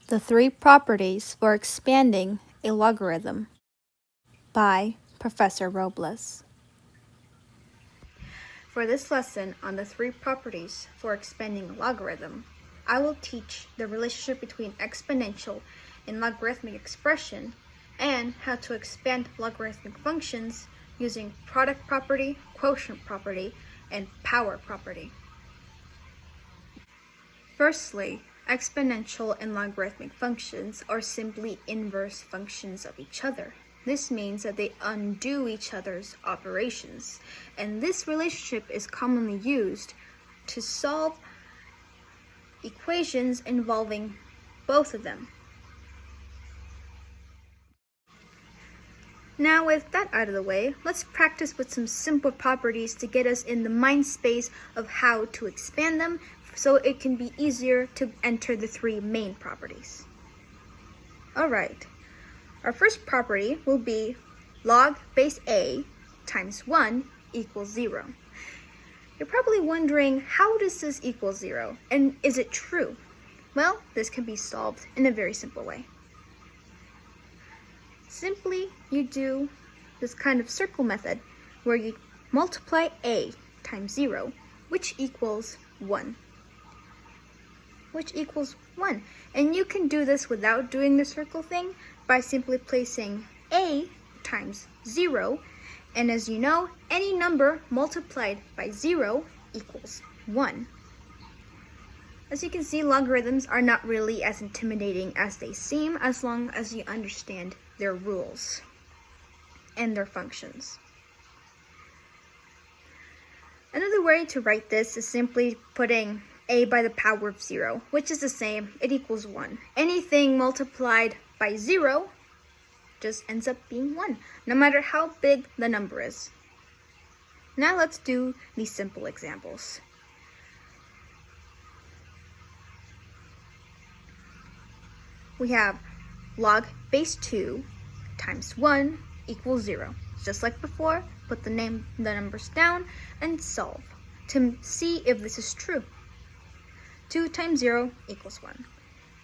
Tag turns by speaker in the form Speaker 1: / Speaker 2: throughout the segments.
Speaker 1: The 3 Properties for Expanding a Logarithm by Professor Robles. For this lesson on the 3 properties for expanding a logarithm, I will teach the relationship between exponential and logarithmic expression and how to expand logarithmic functions using product property, quotient property, and power property. Firstly, exponential and logarithmic functions are simply inverse functions of each other. This means that they undo each other's operations, and this relationship is commonly used to solve equations involving both of them. Now with that out of the way, let's practice with some simple properties to get us in the mind space of how to expand them so it can be easier to enter the 3 main properties. Alright, our first property will be log base a times 1 equals 0. You're probably wondering, how does this equal 0, and is it true? Well, this can be solved in a very simple way. Simply, you do this kind of circle method where you multiply a times 0, which equals 1. And you can do this without doing the circle thing by simply placing a times 0, and as you know, any number multiplied by 0 equals 1. As you can see, logarithms are not really as intimidating as they seem as long as you understand their rules and their functions. Another way to write this is simply putting a by the power of 0, which is the same, it equals 1. Anything multiplied by 0 just ends up being 1, no matter how big the number is. Now let's do these simple examples. We have log base 2 times 1 equals 0. Just like before, put the numbers down and solve to see if this is true. 2 times 0 equals 1.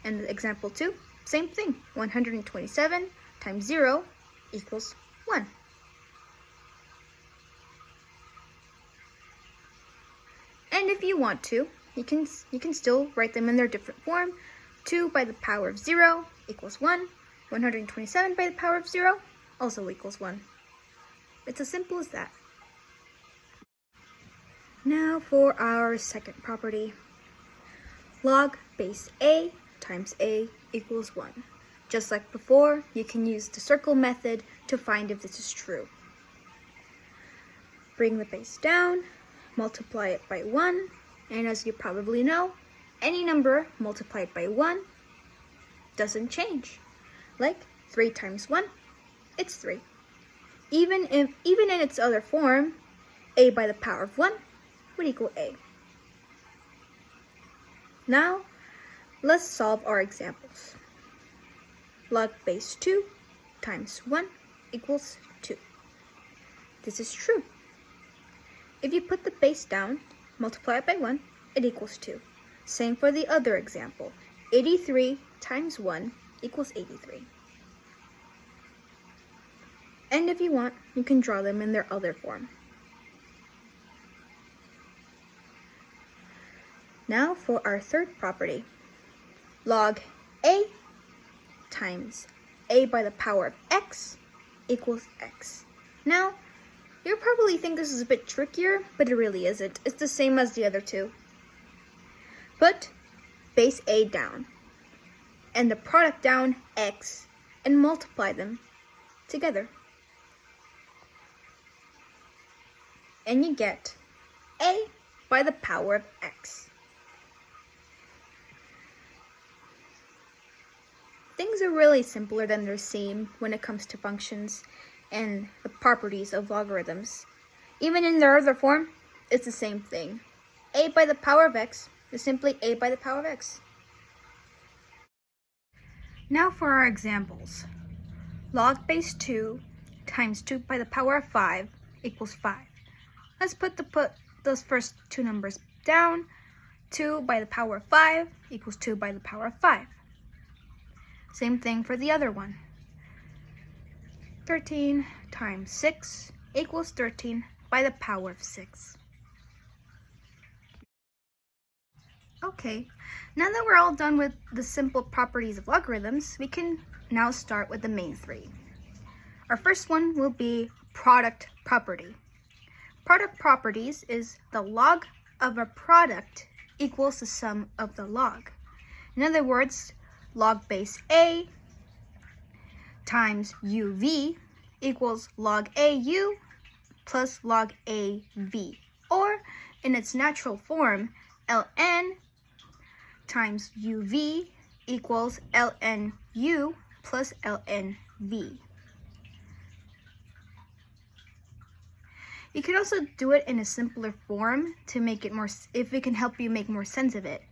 Speaker 1: And example 2, same thing. 127 times 0 equals 1. And if you want to, you can still write them in their different form. 2 by the power of 0 equals 1. 127 by the power of 0 also equals 1. It's as simple as that. Now for our second property. Log base a times a equals 1. Just like before, you can use the circle method to find if this is true. Bring the base down, multiply it by 1, and as you probably know, any number multiplied by 1 doesn't change. Like 3 times 1, it's 3. Even in its other form, a by the power of 1 would equal a. Now, let's solve our examples. Log base 2 times 1 equals 2. This is true. If you put the base down, multiply it by 1, it equals 2. Same for the other example. 83 times 1 equals 83. And if you want, you can draw them in their other form. Now for our third property. Log a times a by the power of x equals x. Now, you'll probably think this is a bit trickier, but it really isn't. It's the same as the other two. Put base a down and the product down x and multiply them together. And you get a by the power of x. Things are really simpler than they seem when it comes to functions and the properties of logarithms. Even in their other form, it's the same thing. A by the power of x is simply a by the power of x. Now for our examples. Log base 2 times 2 by the power of 5 equals 5. Let's put those first two numbers down. 2 by the power of 5 equals 2 by the power of 5. Same thing for the other one. 13 times 6 equals 13 by the power of 6. Okay, now that we're all done with the simple properties of logarithms, we can now start with the main three. Our first one will be product property. Product properties is the log of a product equals the sum of the log. In other words, log base A times UV equals log AU plus log AV. Or in its natural form, ln times UV equals lnu plus lnv. You can also do it in a simpler form to make it more, if it can help you make more sense of it.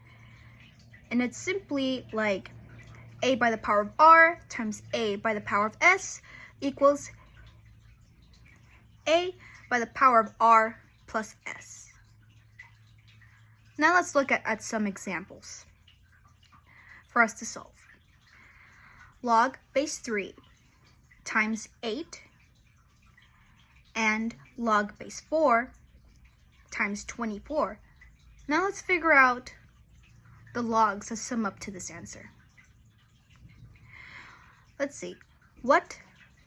Speaker 1: And it's simply like a by the power of r times a by the power of s equals a by the power of r plus s. Now let's look at some examples for us to solve. Log base 3 times 8 and log base 4 times 24. Now let's figure out the logs that sum up to this answer. Let's see. What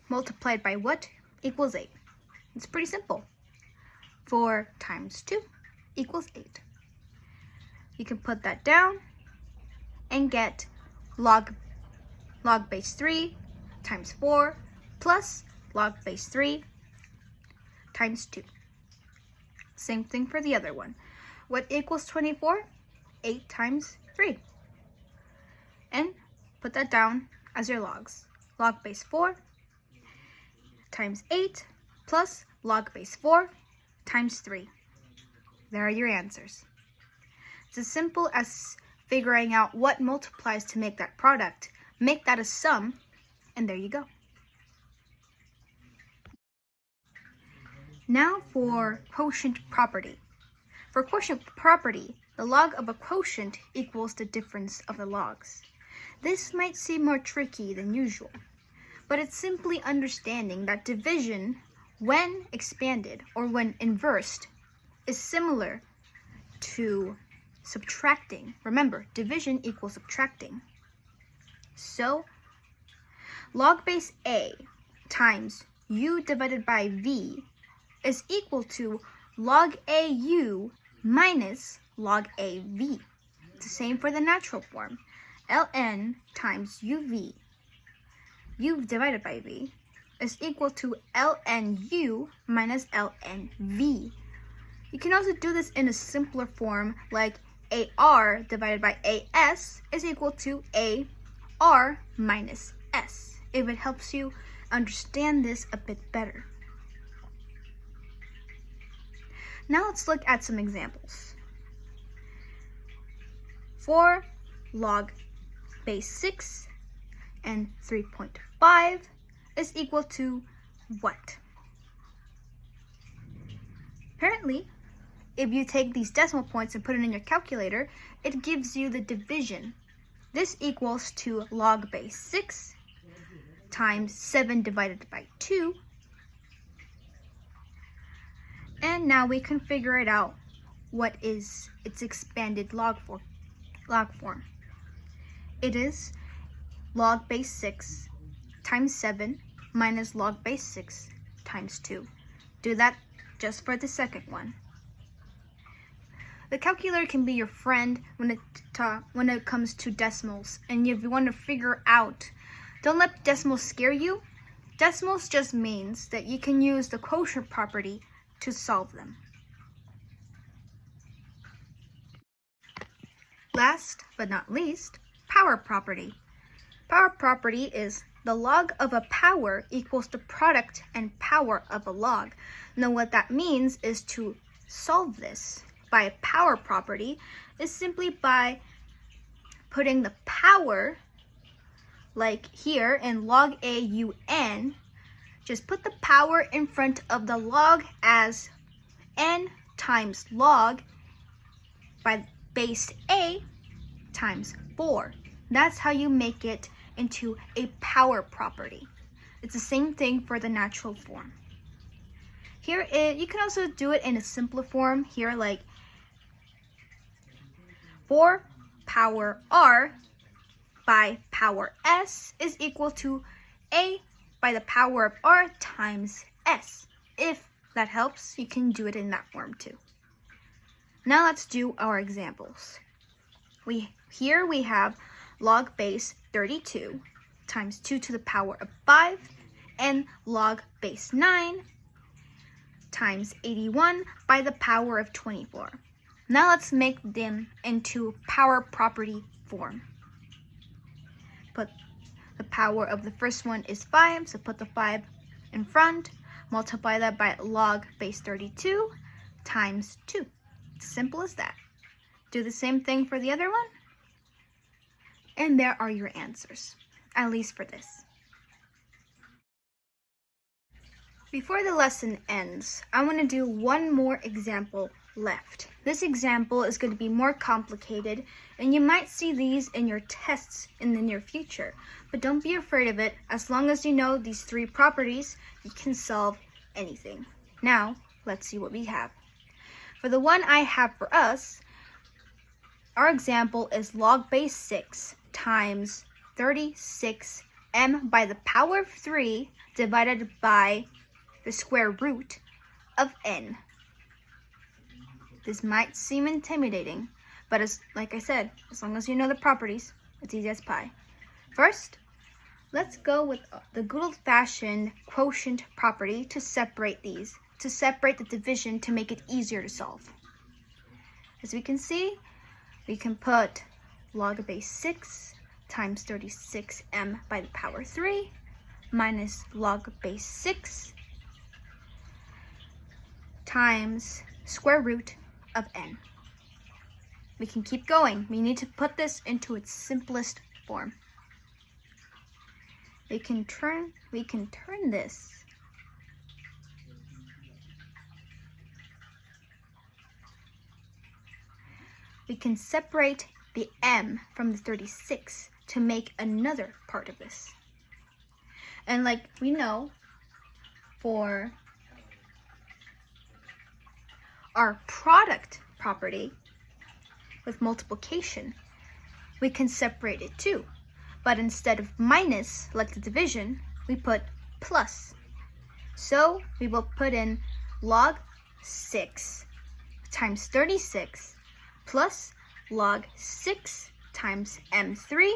Speaker 1: multiplied by what equals 8? It's pretty simple. 4 times 2 equals 8. You can put that down and get log base 3 times 4 plus log base 3 times 2. Same thing for the other one. What equals 24? 8 times 3. And put that down as your logs. Log base 4 times 8 plus log base 4 times 3. There are your answers. It's as simple as figuring out what multiplies to make that product. Make that a sum, and there you go. Now for quotient property. For quotient property, the log of a quotient equals the difference of the logs. This might seem more tricky than usual, but it's simply understanding that division, when expanded or when inversed, is similar to subtracting. Remember, division equals subtracting. So, log base A times u divided by v is equal to log AU minus log AV. It's the same for the natural form. ln times uv, u divided by v, is equal to lnu minus lnv. You can also do this in a simpler form, like AR divided by AS is equal to AR minus S, if it helps you understand this a bit better. Now let's look at some examples. For log base 6 and 3.5 is equal to what? Apparently, if you take these decimal points and put it in your calculator, it gives you the division. This equals to log base 6 times 7 divided by 2. And now we can figure it out. What is its expanded log form? It is log base 6 times 7 minus log base 6 times 2. Do that just for the second one. The calculator can be your friend when it comes to decimals, and if you want to figure out, don't let decimals scare you. Decimals just means that you can use the quotient property to solve them. Last but not least, power property. Power property is the log of a power equals the product and power of a log. Now what that means is to solve this by a power property is simply by putting the power, like here in log AUN, just put the power in front of the log as n times log by base A times 4. That's how you make it into a power property. It's the same thing for the natural form. Here, you can also do it in a simpler form here, like 4 power r by power s is equal to a by the power of r times s. If that helps, you can do it in that form too. Now let's do our examples. Here we have log base 32 times 2 to the power of 5 and log base 9 times 81 by the power of 24. Now let's make them into power property form. Put the power of the first one is 5, so put the 5 in front. Multiply that by log base 32 times 2. It's simple as that. Do the same thing for the other one. And there are your answers, at least for this. Before the lesson ends, I want to do one more example left. This example is going to be more complicated, and you might see these in your tests in the near future. But don't be afraid of it. As long as you know these 3 properties, you can solve anything. Now, let's see what we have. For the one I have for us, our example is log base 6 times 36m by the power of 3 divided by the square root of n. This might seem intimidating, but like I said, as long as you know the properties, it's easy as pie. First, let's go with the good old-fashioned quotient property to separate these, to separate the division to make it easier to solve. As we can see, we can put log base 6 times 36m by the power 3 minus log base 6 times square root of n. We can keep going. We need to put this into its simplest form. We can turn this we can separate the m from the 36 to make another part of this. And like we know, for our product property with multiplication, we can separate it too. But instead of minus, like the division, we put plus. So we will put in log 6 times 36 plus log 6 times m3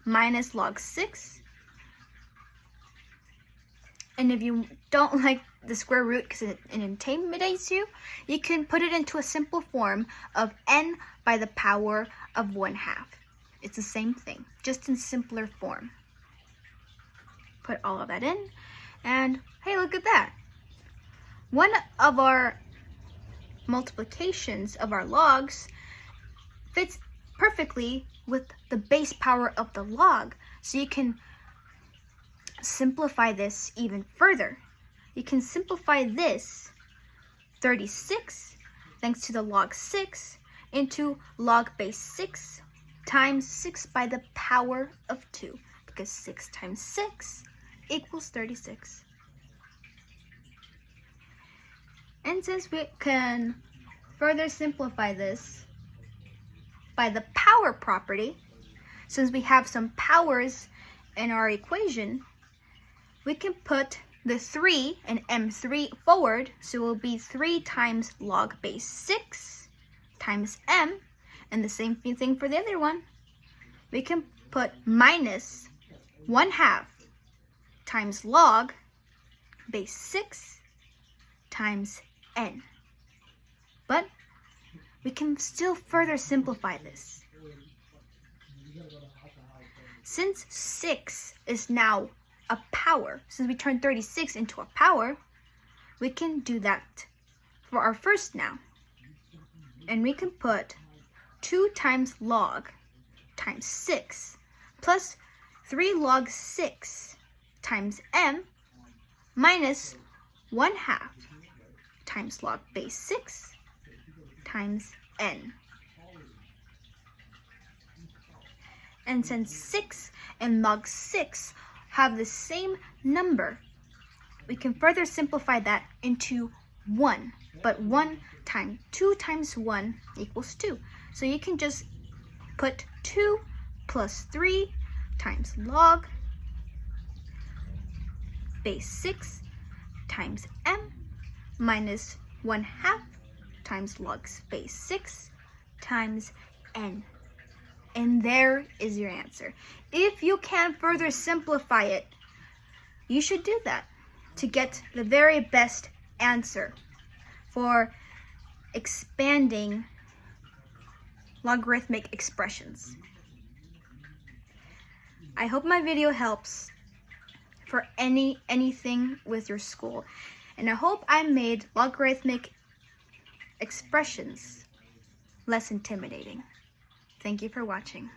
Speaker 1: minus log 6. And if you don't like the square root because it intimidates you, you can put it into a simple form of n by the power of 1/2. It's the same thing, just in simpler form. Put all of that in, and hey, look at that. One of our multiplications of our logs fits perfectly with the base power of the log, so you can simplify this even further. You can simplify this 36 thanks to the log 6 into log base 6 times 6 by the power of 2, because 6 times 6 equals 36. And since we can further simplify this by the power property, since we have some powers in our equation, we can put the 3 and m3 forward, so it will be 3 times log base 6 times m, and the same thing for the other one. We can put minus 1/2 times log base 6 times n. But we can still further simplify this. Since 6 is now a power, since we turned 36 into a power, we can do that for our first now. And we can put 2 times log times 6 plus 3 log 6 times m minus 1/2 times log base 6 times n. And since 6 and log 6 have the same number, we can further simplify that into 1. But 1 times 2 times 1 equals 2. So you can just put 2 plus 3 times log base 6 times m minus 1/2 times log base 6 times n. And there is your answer. If you can further simplify it, you should do that to get the very best answer for expanding logarithmic expressions. I hope my video helps for anything with your school. And I hope I made logarithmic expressions less intimidating. Thank you for watching.